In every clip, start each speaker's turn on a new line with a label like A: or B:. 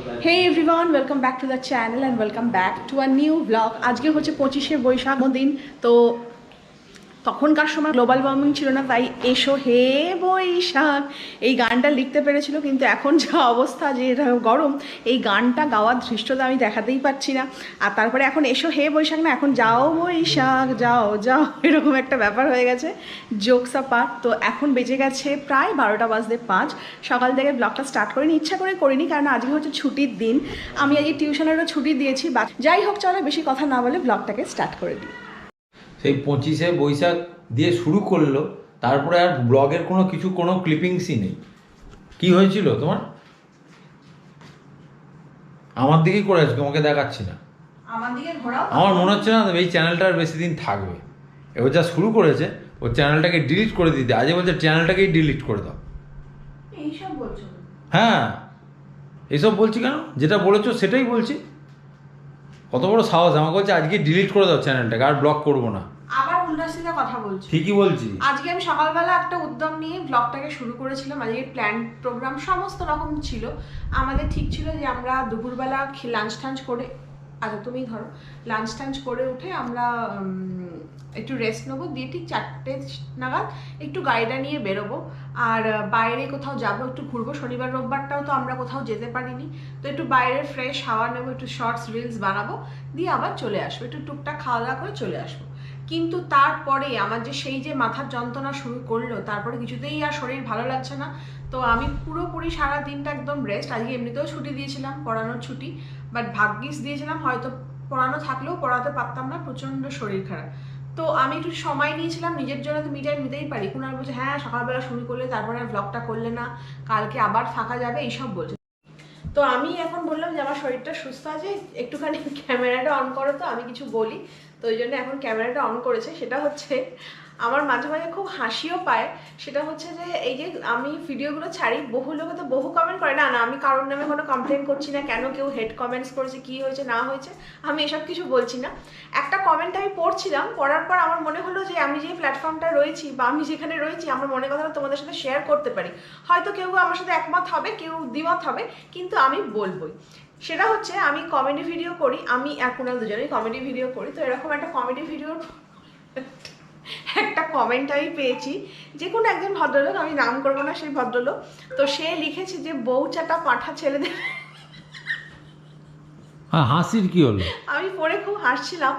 A: Hey everyone, welcome back to the channel and welcome back to a new vlog. আজকে হচ্ছে 25শে বৈশাখ দিন। তো তখনকার সময় গ্লোবাল ওয়ার্মিং ছিল না, তাই এসো হে বৈশাখ এই গানটা লিখতে পেরেছিল, কিন্তু এখন যা অবস্থা, যে গরম, এই গানটা গাওয়ার ধৃষ্টতা আমি দেখাতেই পারছি না। আর তারপরে এখন এসো হে বৈশাখ না, এখন যাও বৈশাখ যাও যাও, এরকম একটা ব্যাপার হয়ে গেছে। Jokes part. তো এখন বেজে গেছে প্রায় 12টা বাজতে 5। সকাল থেকে ব্লগটা স্টার্ট করিনি, ইচ্ছা করে করিনি, কারণ আজকে হচ্ছে ছুটির দিন। আমি আজকে টিউশনেরও ছুটি দিয়েছি। বা যাই হোক, চলো বেশি কথা না বলে ব্লগটাকে স্টার্ট করে দিই।
B: সেই 25শে বৈশাখ দিয়ে শুরু করলো, তারপরে আর ব্লগের কোনো ক্লিপিংসই নেই। কি হয়েছিল তোমার? আমার দিকেই করে আছে, তোমাকে দেখাচ্ছি না। আমার মনে হচ্ছে না এই চ্যানেলটা আর বেশি দিন থাকবে। এবার যা শুরু করেছে, ও চ্যানেলটাকে ডিলিট করে দিতে, আজকে বলছে চ্যানেলটাকেই ডিলিট করে দাও।
A: এইসব বলছো?
B: হ্যাঁ, এইসব বলছি কেন? যেটা বলেছো সেটাই বলছি। কত বড় সাহস! আমাকে বলছে আজকে ডিলিট করে দাও চ্যানেলটাকে, আর ব্লগ করবো না।
A: আবার উল্টাসিধা কথা বলছি।
B: ঠিকই বলছি।
A: আজকে আমি সকালবেলা একটা উদ্যম নিয়ে ব্লগটাকে শুরু করেছিলাম। আজকে প্ল্যান প্রোগ্রাম সমস্ত রকম ছিল। আমাদের ঠিক ছিল যে আমরা দুপুরবেলা লাঞ্চ টাঞ্চ করে, আচ্ছা তুমি ধরো, লাঞ্চ টাঞ্চ করে উঠে আমরা একটু রেস্ট নেবো, দিয়ে ঠিক 4টে নাগাদ একটু গাড়িটা নিয়ে বেরোবো, আর বাইরে কোথাও যাবো, একটু ঘুরবো। শনিবার রোববারটাও তো আমরা কোথাও যেতে পারিনি, তো একটু বাইরের ফ্রেশ হাওয়া নেবো, একটু শর্টস রিলস বানাবো, দিয়ে আবার চলে আসবো, একটু টুকটাক খাওয়া দাওয়া করে চলে আসবো। কিন্তু তারপরে আমার যে সেই যে মাথার যন্ত্রণা শুরু করলো, তারপরে কিছুতেই আর শরীর ভালো লাগছে না। তো আমি পুরোপুরি সারা দিনটা একদম রেস্ট। আজকে এমনিতেও ছুটি দিয়েছিলাম, পড়ানোর ছুটি, বাট ভাগ্যিস দিয়েছিলাম, হয়তো পড়ানো থাকলেও পড়াতে পারতাম না, প্রচণ্ড শরীর খারাপ। তো আমি একটু সময় নিয়েছিলাম নিজের জন্য। তো মিটাই নিতেই পারি। কুনাল বলছে হ্যাঁ সকালবেলা শুরু করলে তারপরে ব্লগটা করলে না, কালকে আবার ফাঁকা যাবে, এইসব বলছে। তো আমি এখন বললাম যে আমার শরীরটা সুস্থ আছে, একটুখানি ক্যামেরাটা অন করো, তো আমি কিছু বলি। তো ওই জন্য এখন ক্যামেরাটা অন করেছে। সেটা হচ্ছে আমার মাঝে মাঝে খুব হাসিও পায়। সেটা হচ্ছে যে এই যে আমি ভিডিওগুলো ছাড়ি, বহু লোকে তো বহু কমেন্ট করে, না না আমি কারোর নামে কোনো কমপ্লেন করছি না, কেন কেউ হেড কমেন্টস করেছে, কি হয়েছে না হয়েছে, আমি এসব কিছু বলছি না। একটা কমেন্ট আমি পড়ছিলাম, পড়ার পর আমার মনে হলো যে আমি যে প্ল্যাটফর্মটা রয়েছি বা আমি যেখানে রয়েছি, আমার মনের কথাটা তোমাদের সাথে শেয়ার করতে পারি। হয়তো কেউ আমার সাথে একমত হবে, কেউ দ্বিমত হবে, কিন্তু আমি বলবোই। সেটা হচ্ছে আমি কমেডি ভিডিও করি, আমি আর কুনাল দুজনেই কমেডি ভিডিও করি। তো এরকম একটা কমেডি ভিডিওর একটা কমেন্ট আমি পেয়েছি, যে কোনো একজন ভদ্রলোক, আমি নাম করবো না সেই ভদ্রলোক। তো সে লিখেছে যে বউ চাটা পাঁঠা ছেলেদের।
B: হাসির কি হলো?
A: আমি পড়ে খুব হাসছিলাম।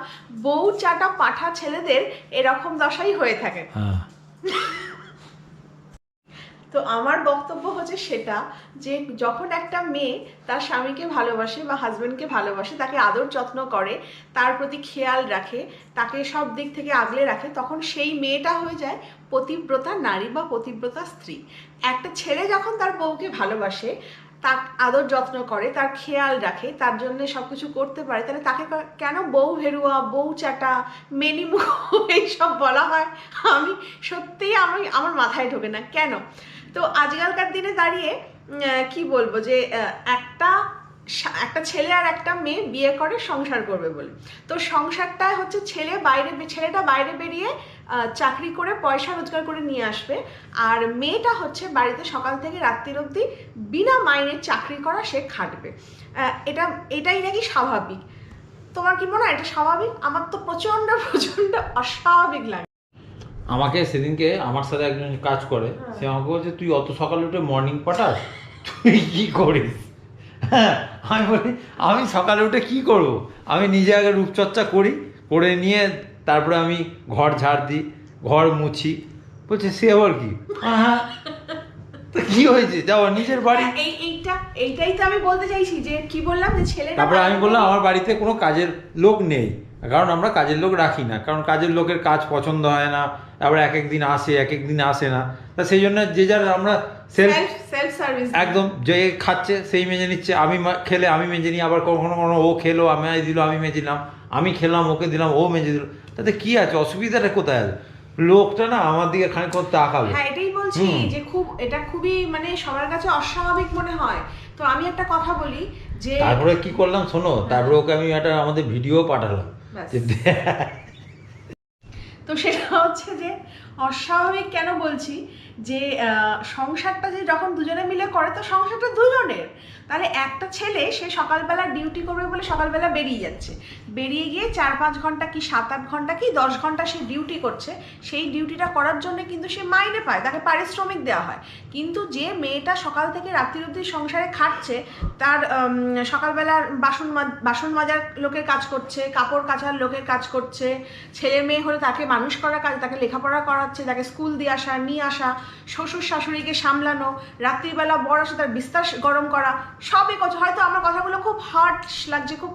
A: বউ চাটা পাঁঠা ছেলেদের এরকম দশাই হয়ে থাকে। তো আমার বক্তব্য হচ্ছে সেটা, যে যখন একটা মেয়ে তার স্বামীকে ভালোবাসে বা হাজবেন্ডকে ভালোবাসে, তাকে আদর যত্ন করে, তার প্রতি খেয়াল রাখে, তাকে সব দিক থেকে আগলে রাখে, তখন সেই মেয়েটা হয়ে যায় পতিব্রতা নারী বা পতিব্রতা স্ত্রী। একটা ছেলে যখন তার বউকে ভালোবাসে, তার আদর যত্ন করে, তার খেয়াল রাখে, তার জন্য সব কিছু করতে পারে, তাহলে তাকে কেন বউ ভেরুয়া, বউ চাটা, মেনিমুখ এইসব বলা হয়? আমি সত্যিই আমার মাথায় ঢোকে না কেন। তো আজকালকার দিনে দাঁড়িয়ে কি বলবো, যে একটা ছেলে আর একটা মেয়ে বিয়ে করে সংসার করবে বলে, তো সংসারটা হচ্ছে ছেলেটা বাইরে বেরিয়ে চাকরি করে পয়সা রোজগার করে নিয়ে আসবে, আর মেয়েটা হচ্ছে বাড়িতে সকাল থেকে রাত্রির অবধি বিনা মাইনে চাকরি করা, সে খাটবে। এটাই নাকি স্বাভাবিক। তোমার কি মনে হয় এটা স্বাভাবিক? আমার তো প্রচন্ড প্রচন্ড অস্বাভাবিক লাগে।
B: আমাকে সেদিনকে আমার সাথে একজন কাজ করে, সে আমাকে বলছে তুই অত সকালে উঠে মর্নিং পাঠাস, তুই কি করিস? হ্যাঁ, আমি বলি আমি সকালে উঠে কি করব? আমি নিজে আগে রূপচর্চা করে নিয়ে তারপরে আমি ঘর ঝাড় দিই, ঘর মুছি। বলছে সে আবার কি? হ্যাঁ, তো কি হয়েছে, যাও নিজের বাড়ি।
A: এইটাই তো আমি বলতে চাইছি, যে কি বললাম, যে ছেলে।
B: তারপরে আমি বললাম আমার বাড়িতে কোনো কাজের লোক নেই, কারণ আমরা কাজের লোক রাখি না, কারণ কাজের লোকের কাজ পছন্দ হয় না, তারপরে এক একদিন আসে না। তা সেই জন্য যে যার আমরা
A: সেলফ সার্ভিস,
B: একদম যে খাচ্ছে সেই মেজে নিচ্ছে, আমি খেলে আমি মেজে নিই, আবার কখনো কখনো ও খেলো আমি দিল আমি মেজে নিলাম, আমি খেলাম ওকে দিলাম ও মেজে দিল, তাতে কি আছে, অসুবিধাটা কোথায় আছে? লোকটা না আমার দিকে খানিক তাকাবে।
A: হ্যাঁ এটাই বলছি, যে এটা খুবই মানে সবার কাছে অস্বাভাবিক মনে হয়। তো আমি একটা কথা বলি, যে
B: তারপরে কি করলাম শোনো, তারপরে ওকে আমি একটা আমাদের ভিডিও পাঠালাম।
A: তো সেটা হচ্ছে যে অস্বাভাবিক কেন বলছি, যে সংসারটা যে যখন দুজনে মিলে করে তো সংসারটা দুজনের। তাহলে একটা ছেলে সে সকালবেলা ডিউটি করবে বলে সকালবেলা বেরিয়ে যাচ্ছে, বেরিয়ে গিয়ে 4-5 ঘন্টা কি 7-8 ঘন্টা কি 10 ঘন্টা সে ডিউটি করছে, সেই ডিউটিটা করার জন্য কিন্তু সে মাইনে পায়, তাকে পারিশ্রমিক দেওয়া হয়। কিন্তু যে মেয়েটা সকাল থেকে রাত্রি অবধি সংসারে খাটছে, তার সকালবেলা বাসন মাজার লোকের কাজ করছে, কাপড় কাচার লোকের কাজ করছে, ছেলে মেয়ে হলে তাকে মানুষ করার কাজ, তাকে লেখাপড়া করাচ্ছে, তাকে স্কুল দিয়ে আসা নিয়ে আসা, শ্বশুর শাশুড়িকে সামলানো, রাত্রিবেলা বর আসে তার বিস্তার গরম করা, সবই করছে। হয়তো আমার কথাগুলো খুব হার্ড লাগছে, খুব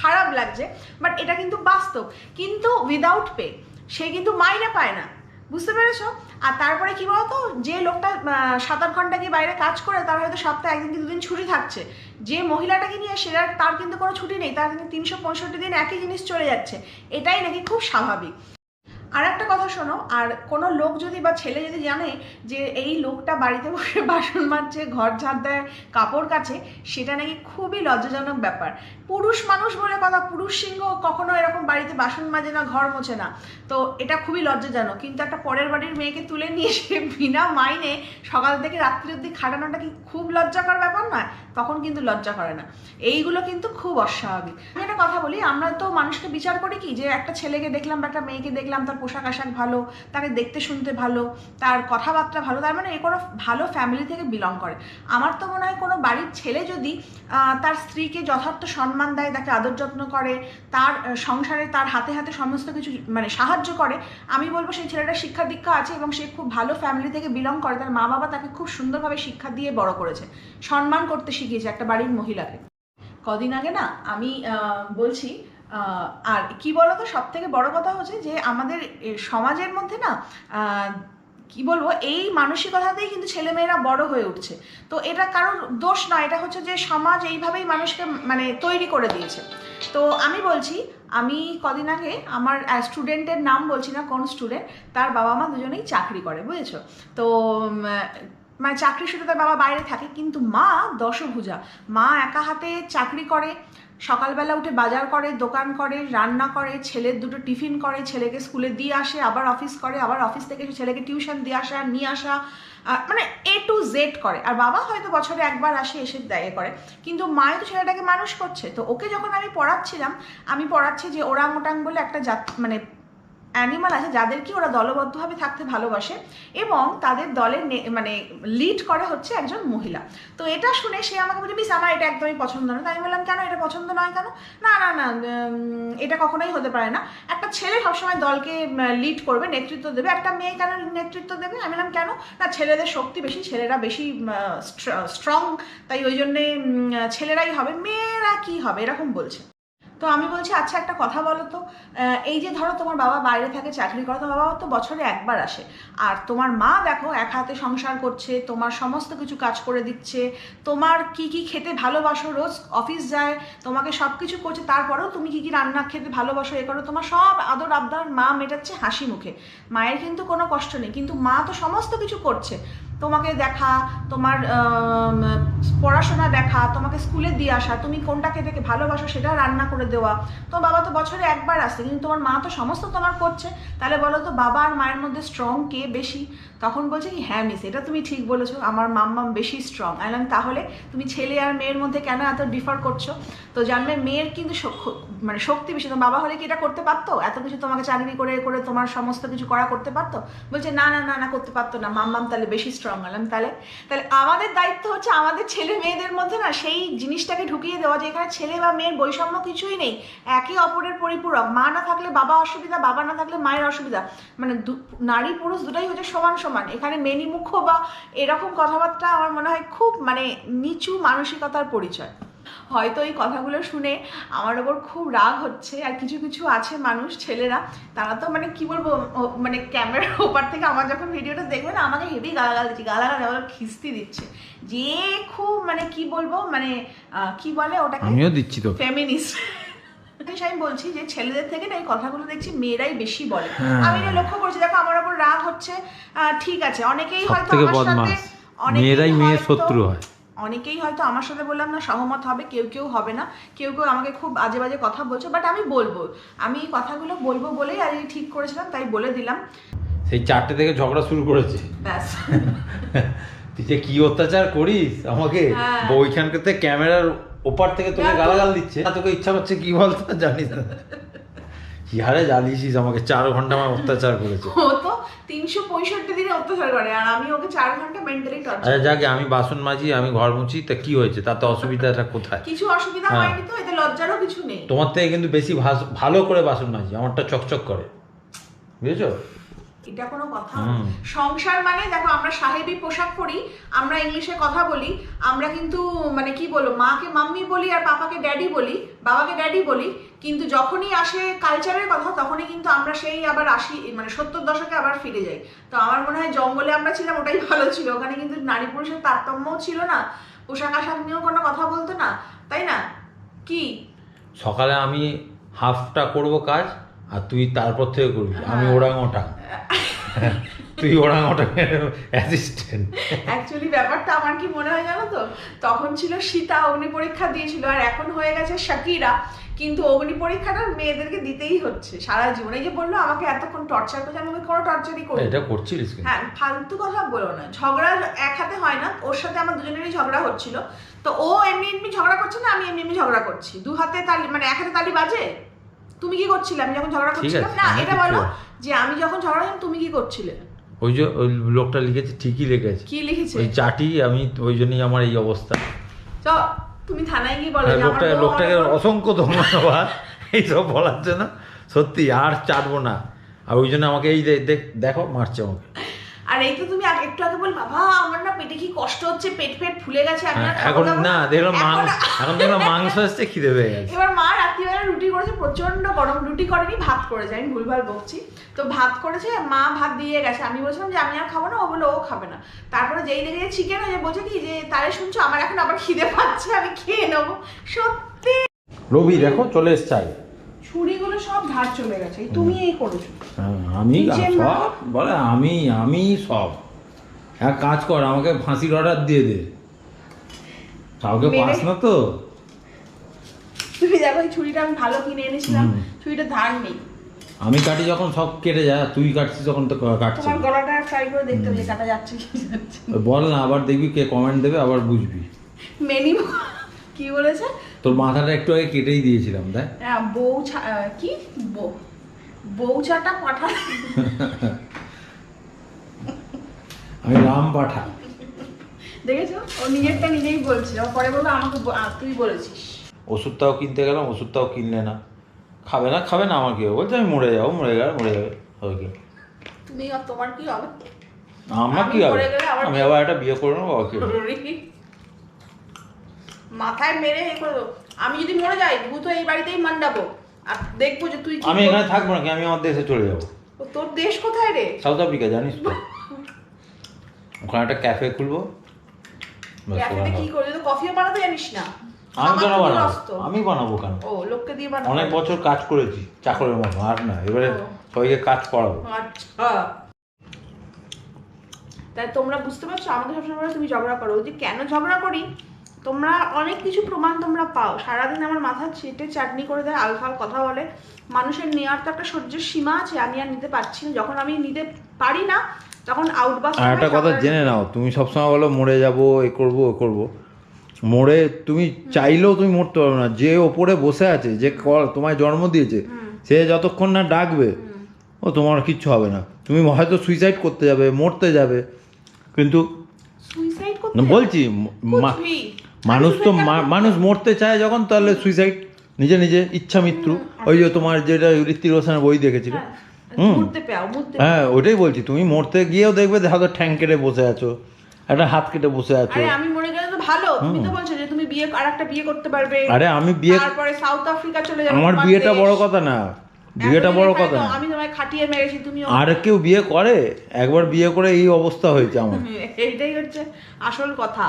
A: খারাপ লাগছে, বাট এটা কিন্তু বাস্তব। কিন্তু উইদাউট পে সে কিন্তু মাইনে পায় না, বুঝতে পেরেছ? আর তারপরে কি বলতো, যে লোকটা 7-8 ঘন্টা কি বাইরে কাজ করে, তার হয়তো সপ্তাহে 1 দিন কি 2 দিন ছুটি থাকছে। যে মহিলাটাকে নিয়ে তার কিন্তু কোনো ছুটি নেই, তার কিন্তু 365 দিন একই জিনিস চলে যাচ্ছে। এটাই নাকি খুব স্বাভাবিক। আর একটা কথা শোনো, আর কোনো লোক যদি বা ছেলে যদি জানে যে এই লোকটা বাড়িতে বসে বাসন মাজছে, ঘর ঝাড় দেয়, কাপড় কাচে, সেটা নাকি খুবই লজ্জাজনক ব্যাপার। পুরুষ মানুষ বলে কথা, পুরুষ সিংহ কখনো এরকম বাড়িতে বাসন মাজে না, ঘর মোছে না, তো এটা খুবই লজ্জাজনক। কিন্তু একটা পরের বাড়ির মেয়েকে তুলে নিয়ে এসে বিনা মাইনে সকাল থেকে রাত্রি অবধি খাটানোটা কি খুব লজ্জাকর ব্যাপার নয়? তখন কিন্তু লজ্জা করে না। এইগুলো কিন্তু খুব অস্বাভাবিক। আমি একটা কথা বলি, আমরা তো মানুষকে বিচার করি কি, যে একটা ছেলেকে দেখলাম বা একটা মেয়েকে দেখলাম, তার পোশাক আশাক ভালো, তাকে দেখতে শুনতে ভালো, তার কথাবার্তা ভালো, তার মানে এ কোনো ভালো ফ্যামিলি থেকে বিলং করে। আমার তো মনে হয় কোনো বাড়ির ছেলে যদি তার স্ত্রীকে যথার্থ সম্মান দেয়, তাকে আদর যত্ন করে, তার সংসারে তার হাতে হাতে সমস্ত কিছু মানে সাহায্য করে, আমি বলবো সেই ছেলেটার শিক্ষা দীক্ষা আছে এবং সে খুব ভালো ফ্যামিলি থেকে বিলং করে। তার মা বাবা তাকে খুব সুন্দরভাবে শিক্ষা দিয়ে বড় করেছে, সম্মান করতে শিখিয়েছে একটা বাড়ির মহিলাকে। কদিন আগে না আমি বলছি, আর কি বলতো, সব থেকে বড় কথা হচ্ছে যে আমাদের সমাজের মধ্যে না কি বলবো, এই মানসিকতাতেই কিন্তু ছেলেমেয়েরা বড় হয়ে উঠছে। তো এটা কারোর দোষ নয়, এটা হচ্ছে যে সমাজ এইভাবেই মানুষকে মানে তৈরি করে দিয়েছে। তো আমি বলছি, আমি কদিন আগে আমার স্টুডেন্টের নাম বলছি না কোন স্টুডেন্ট, তার বাবা মা দুজনেই চাকরি করে, বুঝেছো? তো মানে চাকরি সূত্রে তার বাবা বাইরে থাকে, কিন্তু মা দশভুজা। মা একা হাতে চাকরি করে, সকালবেলা উঠে বাজার করে, দোকান করে, রান্না করে, ছেলের দুটো টিফিন করে, ছেলেকে স্কুলে দিয়ে আসে, আবার অফিস করে, আবার অফিস থেকে ছেলেকে টিউশন দিয়ে আসা নিয়ে আসা, মানে A to Z করে। আর বাবা হয়তো বছরে একবার আসে, এসে দেয় করে, কিন্তু মাই তো ছেলেটাকে মানুষ করছে। তো ওকে যখন আমি পড়াচ্ছিলাম, আমি পড়াচ্ছি যে ওরাং ওটাং বলে একটা জাত মানে অ্যানিমাল আছে যাদের কি ওরা দলবদ্ধভাবে থাকতে ভালোবাসে, এবং তাদের দলের মানে লিড করে হচ্ছে একজন মহিলা। তো এটা শুনে সে আমাকে বলে, মিস আমার এটা একদমই পছন্দ নয়। তাই আমি বললাম, কেন এটা পছন্দ নয় কেন? না না না, এটা কখনোই হতে পারে না, একটা ছেলে সবসময় দলকে লিড করবে, নেতৃত্ব দেবে, একটা মেয়ে কেন নেতৃত্ব দেবে? আমি বললাম কেন? না, ছেলেদের শক্তি বেশি, ছেলেরা বেশি স্ট্রং, তাই ওই জন্যে ছেলেরাই হবে, মেয়েরা কি হবে, এরকম বলছে। তো আমি বলছি, আচ্ছা একটা কথা বলো তো, এই যে ধরো তোমার বাবা বাইরে থাকে, চাকরি করে, তোমার বাবা তো বছরে একবার আসে, আর তোমার মা দেখো এক হাতে সংসার করছে, তোমার সমস্ত কিছু কাজ করে দিচ্ছে, তোমার কি কি খেতে ভালোবাসো, রোজ অফিস যায়, তোমাকে সব কিছু করছে, তারপরেও তুমি কি কি রান্না খেতে ভালোবাসো, এ করো, তোমার সব আদর আবদার মা মেটাচ্ছে হাসি মুখে, মায়ের কিন্তু কোনো কষ্ট নেই, কিন্তু মা তো সমস্ত কিছু করছে, তোমাকে দেখা, তোমার পড়াশোনা দেখা, তোমাকে স্কুলে দিয়ে আসা, তুমি কোনটা খেতে ভালোবাসো সেটা রান্না করে দেওয়া, তো বাবা তো বছরে একবার আসে, কিন্তু তোমার মা তো সমস্ত তোমার করছে। তাহলে বলো তো বাবা আর মায়ের মধ্যে স্ট্রং কে বেশি? তখন বলছে কি, হ্যাঁ মিস, এটা তুমি ঠিক বলেছো, আমার মাম্মাম বেশি স্ট্রং। আইলাম, তাহলে তুমি ছেলে আর মেয়ের মধ্যে কেন এত ডিফার করছো? তো জানবে মেয়ের কিন্তু মানে শক্তি বেশি। তোমার বাবা হলে কি এটা করতে পারতো? এত কিছু তোমাকে চাকরি করে করে তোমার সমস্ত কিছু করতে পারতো? বলছে না না না না, করতে পারতো না, মাম্মাম তাহলে বেশি স্ট্রং। আলাম, তাহলে তাহলে আমাদের দায়িত্ব হচ্ছে আমাদের ছেলে মেয়েদের মধ্যে না সেই জিনিসটাকে ঢুকিয়ে দেওয়া যে এখানে ছেলে বা মেয়ের বৈষম্য কিছুই নেই, একে অপরের পরিপূরক। মা না থাকলে বাবা অসুবিধা, বাবা না থাকলে মায়ের অসুবিধা, মানে নারী পুরুষ দুটাই হচ্ছে সমান সমান। এখানে মেনিমুখ বা এরকম কথাবার্তা আমার মনে হয় খুব মানে নিচু মানসিকতার পরিচয়। হয়তো এই কথাগুলো শুনে আমার ওপর খুব রাগ হচ্ছে, আর কিছু কিছু আছে মানুষ ছেলেরা, তারা তো মানে কি বলবো, মানে ক্যামেরার ওপার থেকে আমার যখন ভিডিওটা দেখবে না, আমাকে হেভি গালাগাল দিচ্ছে, গালাগাল আবার খিস্তি দিচ্ছে, যে খুব মানে কি বলবো, মানে কি বলে ওটাকে,
B: আমিও দিচ্ছি তো,
A: ফেমিনিস্ট। আমি বলছি যে ছেলেদের থেকে না এই কথাগুলো দেখছি মেয়েরাই বেশি বলে। আমি না লক্ষ্য করছি, দেখো আমার ওপর রাগ হচ্ছে, ঠিক আছে, অনেকেই হয়তো আমার সাথে,
B: মেয়েরাই মেয়ের শত্রু হয়,
A: অনেকেই হয়তো আমার সাথে বললাম না সহমত হবে, কেউ কেউ হবে না, কেউ কেউ আমাকে খুব আজে বাজে কথা বলছে, বাট আমি বলবো, আমি এই কথাগুলো বলবো বলেই আর ঠিক করেছিলাম, তাই বলে দিলাম।
B: সেই 4টে থেকে ঝগড়া শুরু করেছে।
A: ব্যাস।
B: তুই যে কি অত্যাচার করিস আমাকে,
A: হ্যাঁ।
B: ওইখানকার ক্যামেরার ওপার থেকে তোকে
A: দেখো।
B: গালাগাল দিচ্ছে, তোকে ইচ্ছা করছে কি বলতো জানিস না কি হারে জ্বালিয়েছিস আমাকে, 4 ঘন্টা আমার অত্যাচার করেছে।
A: ও তো 365 দিনে অত্যাচার করে, আর আমি ওকে 4 ঘন্টা মেন্টালি টর্চার।
B: আচ্ছা যাকে আমি বাসন মাজি, আমি ঘর মুছি, তা কি হয়েছে, তাতে অসুবিধাটা কোথায়?
A: কিছু অসুবিধা
B: হ্যাঁ।
A: হয়নি তো, এতে লজ্জারও কিছু নেই।
B: তোমার থেকে কিন্তু বেশি ভালো করে বাসন মাজি, আমারটা চকচক করে, বুঝেছো?
A: এটা কোনো কথা?
B: হুম।
A: সংসার মানে দেখো, আমরা সাহেবি পোশাক পরি, আমরা ইংলিশে কথা বলি, আমরা কিন্তু মানে কি বলবো, মাকে মাম্মি বলি আর পাপাকে ড্যাডি বলি, বাবাকে ড্যাডি বলি, কিন্তু যখনই আসে কালচারের কথা তখনই কিন্তু আমরা সেই আবার 70 দশকে আবার ফিরে যাই। তো আমার মনে হয় জঙ্গলে আমরা ছিলাম, ওটাই ভালো ছিল। ওখানে কিন্তু নারী পুরুষের তারতম্যও ছিল না, পোশাক আশাক নিয়েও কোনো কথা বলতো না, তাই না? কি
B: সকালে আমি হাফটা করব কাজ, আর তুই তারপর থেকে করবি। আমি ওরাং ওটা, তুই ওরাং ওটা অ্যাসিস্ট্যান্ট।
A: অ্যাকচুয়ালি ব্যাপারটা আমার কি মনে হয় জানো তো, তখন ছিল সীতা, অগ্নি পরীক্ষা দিয়েছিল, আর এখন হয়ে গেছে শাকিরা। কিন্তু অগ্নি পরীক্ষাটা মেয়েদেরকে দিতেই হচ্ছে সারা জীবন। এই যে বললো আমাকে এতক্ষণ টর্চার করছে, আমি কোনো টর্চারই করি।
B: এটা করছিলিস কি?
A: হ্যাঁ, ফালতু কথা বলো না। ঝগড়া এক হাতে হয় না, ওর সাথে আমার দুজনেরই ঝগড়া হচ্ছিল। তো ও এমনি এমনি ঝগড়া করছে না, আমি এমনি এমনি ঝগড়া করছি। দু হাতে তালি, মানে এক হাতে তালি বাজে। তুমি কি করছিলে আমি যখন ঝগড়া করছিলাম? না, এটা বলো যে আমি যখন ঝগড়া করছিলাম তুমি কি করছিলে?
B: ওই যে ওই লোকটা লিখেছে, ঠিকই লিখেছে।
A: কি লিখেছে?
B: ওই চাটি, আমি ওই জন্যই আমার এই অবস্থা।
A: তো তুমি থানায় গিয়ে বলো যে আমার বউ
B: লোকটাকে
A: আমাকে-
B: অসংখ্য ধন্যবাদ এইসব বলার জন্য। সত্যি আর চাটবো না। আর ওই জন্য আমাকে এই দেখো মারছে আমাকে।
A: আর এই তো তুমি একটু আগে বল, বাবা আমার না পেটে কি কষ্ট হচ্ছে, পেট ফুলে গেছে, আমি আর খাবো
B: এখন
A: না।
B: না দেখলাম এখন দেখলাম মাংস আসছে, খিদে পেয়ে গেছে।
A: এবার মা রাত্রিবেলা রুটি করেছে, প্রচন্ড গরম। রুটি করেনি, ভাত করেছে, আমি ভুলভাল বকছি। তো ভাত করেছে, মা ভাত দিয়ে গেছে। আমি বলছিলাম যে আমি আর খাবো না, ও বললো ও খাবে না। তারপরে যেই দেখে চিকেন হয়ে বলছে কি যে তাহলে শুনছো আমার এখন আবার খিদে পাচ্ছে, আমি খেয়ে নেবো। সত্যি
B: রবি দেখো চলে এসছে আগে।
A: ছুরিগুলো সব ধার চলে গেছে, এই তুমি এই করেছো।
B: আমি
A: নিচে
B: সব বলে, আমি সব। এক কাজ কর, আমাকে ফাঁসির অর্ডার দিয়ে দে, কাউকে পাস না তো।
A: তুমি দেখো এই ছুরিটা আমি ভালো কিনে এনেছিলাম,
B: হুম।
A: ছুরিটা ধার নেই।
B: আমি কাটি যখন সব কেটে যায়, আর তুই কাটছিস যখন তো কাটছিস।
A: তোমার গলাটা ট্রাই করে দেখতে হবে যে কাটা যাচ্ছে কি যাচ্ছে।
B: বল না, আবার দেখবি কে কমেন্ট দেবে, আবার বুঝবি।
A: মেনি কি বলেছে?
B: তোর মাথাটা একটু আগে কেটেই দিয়েছিলাম, দেখ।
A: কি বউচাটা পাঠা।
B: আমি রাম পাঠা।
A: দেখেছো, ও নিজেরটা নিজেই বলছিল, পরে বললো আমাকে তুই বলেছিস।
B: ওষুধটাও কিনতে গেলাম, ওষুধটাও কিনলে না। খাবে না আমার কি হবে? বলছে আমি মরে যাবো, মরে যাবে হবে কি?
A: তুমি আর তোমার কি হবে?
B: আমার
A: আমি
B: কি হবে?
A: মরে গেলে আবার
B: আমি আবার একটা বিয়ে করে নেবো, কি হবে?
A: মাথায় মেরে এ করে দেবো। আমি যদি মরে যাই ভূত এই বাড়িতেই মান্ডাবো, আর দেখবো যে তুই কি
B: আমি এখানে থাকবো নাকি, আমি আমার দেশে চলে যাবো।
A: তোর দেশ কোথায় রে?
B: সাউথ আফ্রিকা, জানিস তো? ওখানে একটা ক্যাফে খুলবো। ব্যাস,
A: ক্যাফেতে
B: ওখানে
A: কি
B: থাকবো।
A: করবি? তো কফিও বানাতে জানিস না?
B: আমি কেন
A: আমার তো
B: বানাবো?
A: রস্ত।
B: আমি বানাবো কেন?
A: ও, লোককে দিয়ে বানাবো।
B: অনেক বছর কাজ করেছি চাকরের মতো, আর না এবারে
A: ও।
B: সবাইকে কাজ করাবো।
A: আচ্ছা, তাই তোমরা বুঝতে পারছো আমাকে সবসময় বলে তুমি ঝগড়া করো। ওই যে কেন ঝগড়া করি, তোমরা অনেক কিছু প্রমাণ তোমরা পাও। সারাদিন আমার মাথা ছিটে চাটনি করে দেয়, আলফাল কথা বলে। মানুষের নেওয়ার তো একটা সহ্যের সীমা আছে, আমি আর নিতে পারছি না। যখন আমি নিতে পারি না তখন আউটবাস্ট।
B: আর একটা কথা জেনে নাও, তুমি সবসময় বলো মরে যাবো, এ করবো ও করবো। মরে তুমি চাইলেও তুমি মরতে পারবে না। যে ওপরে বসে আছে, যে তোমায় জন্ম দিয়েছে, সে যতক্ষণ না ডাকবে, ও তোমার কিচ্ছু হবে না। তুমি হয়তো সুইসাইড করতে যাবে, মরতে যাবে, কিন্তু
A: সুইসাইড করতে
B: বলছি মানুষ মরতে চায় যখন, তাহলে সুইসাইড নিজে ইচ্ছা মৃত্যু। ওই যে তোমার যেটা ঋত্বিক রোশনের বই দেখেছিলে, হ্যাঁ ওইটাই বলছি। তুমি মরতে গিয়েও দেখবে হয়তো ঠ্যাং কেটে বসে আছো, একটা হাত কেটে বসে আছো।
A: আরে আমি মরে গেলে তো ভালো, তুমি তো বলছো যে তুমি আরেকটা বিয়ে করতে পারবে।
B: আরে আমি বিয়ে,
A: তারপরে সাউথ আফ্রিকা চলে যাবে।
B: আমার বিয়েটা বড় কথা না, বিয়েটা বড় কথা না।
A: আমি তোমায় খাটিয়ে মেরেছি, তুমি
B: আর কেউ বিয়ে করে? একবার বিয়ে করে এই অবস্থা হয়েছে আমার।
A: এইটাই হচ্ছে আসল কথা,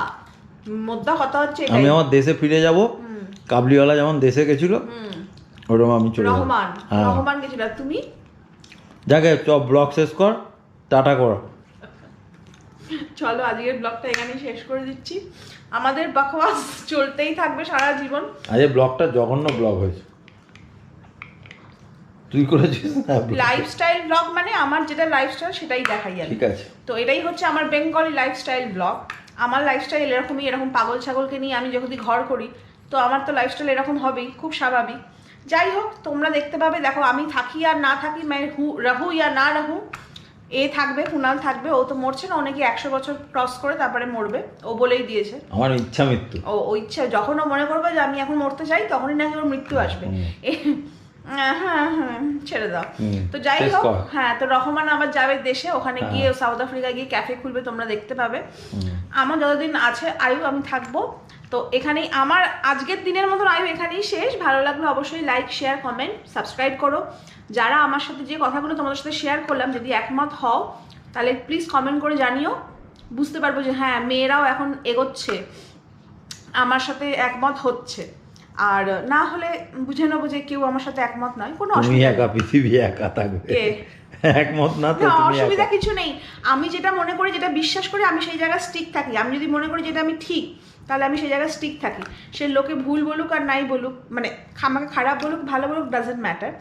A: মোদ্দা কথা হচ্ছে
B: আমি আমার দেশে ফিরে যাব, কাবলিওয়ালা যেমন দেশে গেছিল ওরকম আমি চলে যাবো।
A: রহমান গেছিল, তুমি
B: যাকে চপ ব্লগ শেষ কর, টাটা কর।
A: চলো আজকের ব্লগটা এখানে শেষ করে দিচ্ছি। আমাদের বকওয়াস চলতেই থাকবে সারা জীবন।
B: আজ ব্লগটা জঘন্য ব্লগ হয়েছে। তুই করেছিস না?
A: লাইফস্টাইল ব্লগ মানে আমার যেটা লাইফস্টাইল সেটাই দেখাই আমি।
B: ঠিক আছে।
A: তো এটাই হচ্ছে আমার বেঙ্গলি লাইফস্টাইল ব্লগ। আমার লাইফস্টাইল এরকমই, এরকম পাগল ছাগলকে নিয়ে আমি যদি ঘর করি তো আমার তো লাইফস্টাইল এরকম হবেই, খুব স্বাভাবিক। যাই হোক, তোমরা দেখতে পাবে। দেখো, আমি থাকি আর না থাকি, মানে রাহু ইয়া না রাহু, এ থাকবে, কুণাল থাকবে। ও তো মরছে না, ও নাকি 100 বছর ক্রস করে তারপরে মরবে, ও বলেই দিয়েছে।
B: আমার ইচ্ছা মৃত্যু।
A: ও ইচ্ছা, যখন ও মনে করবে যে আমি এখন মরতে চাই, তখনই নাকি ওর মৃত্যু আসবে। হ্যাঁ হ্যাঁ, ছেড়ে দাও। তো যাই হোক, হ্যাঁ, তো রহমান আবার যাবে দেশে, ওখানে গিয়ে সাউথ আফ্রিকা গিয়ে ক্যাফে খুলবে, তোমরা দেখতে পাবে। আমার যতদিন আছে আয়ু আমি থাকবো। তো এখানেই আমার আজকের দিনের মতন আয়ু এখানেই শেষ। ভালো লাগলো অবশ্যই লাইক, শেয়ার, কমেন্ট, সাবস্ক্রাইব করো। যারা আমার সাথে যে কথাগুলো তোমাদের সাথে শেয়ার করলাম, যদি একমত হও তাহলে প্লিজ কমেন্ট করে জানিও, বুঝতে পারবো যে হ্যাঁ, মেয়েরাও এখন এগোচ্ছে, আমার সাথে একমত হচ্ছে। আর না হলে বুঝে নেবো যে কেউ আমার সাথে একমত নয়, কোনো অসুবিধা
B: একা, পৃথিবী একা থাকবে, একমত না তো।
A: অসুবিধা কিছু নেই। আমি যেটা মনে করি, যেটা বিশ্বাস করি, আমি সেই জায়গায় স্টিক থাকি। আমি যদি মনে করি যেটা আমি ঠিক, তাহলে আমি সেই জায়গায় স্টিক থাকি। সে লোকে ভুল বলুক আর নাই বলুক, মানে আমাকে খারাপ বলুক ভালো বলুক, ডাজেন্ট ম্যাটার।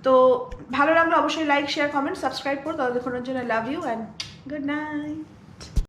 A: তো ভালো লাগলো অবশ্যই লাইক, শেয়ার, কমেন্ট, সাবস্ক্রাইব করো। ততক্ষণের জন্য love you and good night.